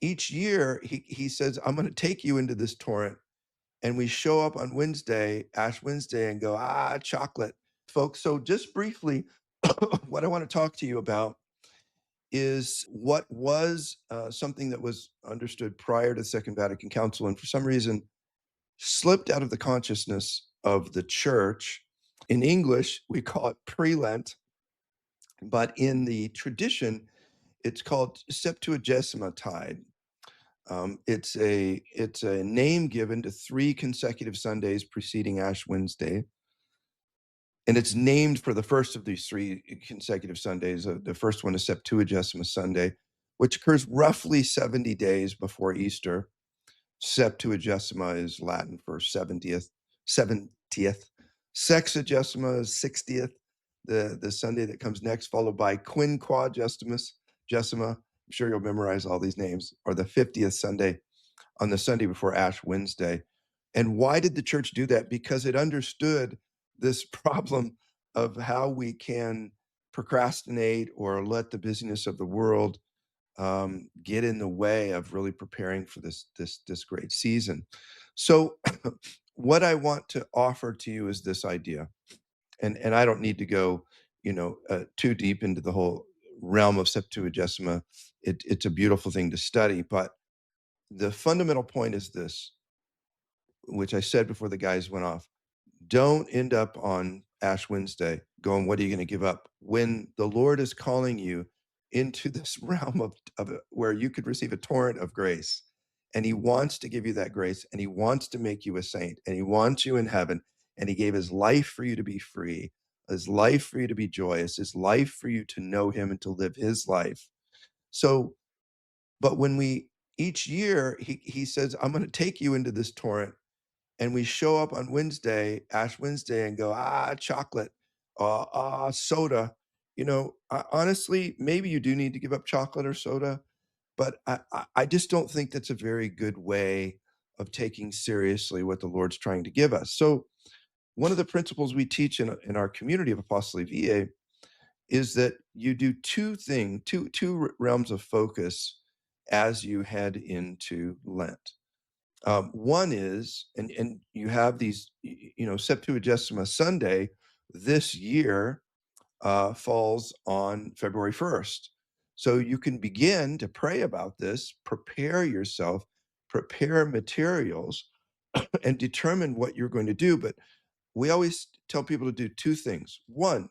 each year he says, I'm going to take you into this torrent. And we show up on Wednesday, Ash Wednesday, and go, chocolate, folks. So just briefly, what I want to talk to you about is what was something that was understood prior to the Second Vatican Council, and for some reason slipped out of the consciousness of the church. In English, we call it pre-Lent, but in the tradition, it's called Septuagesima-tide. It's a name given to 3 consecutive Sundays preceding Ash Wednesday, and it's named for the first of these 3 consecutive Sundays. The first one is Septuagesima Sunday, which occurs roughly 70 days before Easter. Septuagesima is Latin for 70th. 70th. Sexagesima is 60th, the Sunday that comes next, followed by Quinquagesimus, Gesima. I'm sure you'll memorize all these names, or the 50th Sunday on the Sunday before Ash Wednesday. And why did the church do that? Because it understood this problem of how we can procrastinate or let the busyness of the world get in the way of really preparing for this great season. So, what I want to offer to you is this idea, and I don't need to go, too deep into the whole realm of Septuagesima. It's a beautiful thing to study, but the fundamental point is this, which I said before the guys went off. Don't end up on Ash Wednesday going, what are you going to give up? When the Lord is calling you into this realm of where you could receive a torrent of grace, and he wants to give you that grace, and he wants to make you a saint, and he wants you in heaven, and he gave his life for you to be free, his life for you to be joyous, his life for you to know him and to live his life. So, but when we each year he says, I'm going to take you into this torrent, and we show up on Wednesday, Ash Wednesday, and go, chocolate, soda. Honestly, maybe you do need to give up chocolate or soda, but I just don't think that's a very good way of taking seriously what the Lord's trying to give us. So, one of the principles we teach in our community of Apostoli VA is that you do two realms of focus as you head into Lent. One is, and you have these, Septuagesima Sunday this year falls on February 1st. So you can begin to pray about this, prepare yourself, prepare materials, and determine what you're going to do. But we always tell people to do 2 things. One,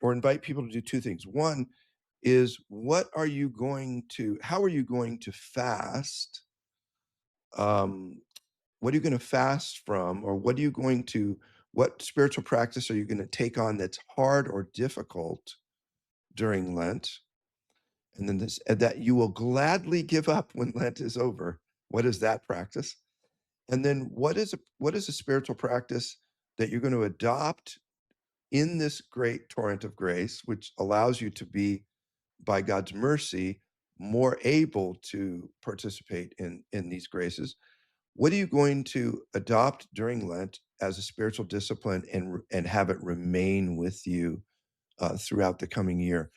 or invite people to do 2 things. One is, how are you going to fast? Um, what are you going to fast from, or what spiritual practice are you going to take on that's hard or difficult during Lent? And then that you will gladly give up when Lent is over. What is that practice? And then what is a spiritual practice that you're going to adopt in this great torrent of grace, which allows you to be, by God's mercy, more able to participate in these graces? What are you going to adopt during Lent as a spiritual discipline, and have it remain with you throughout the coming year?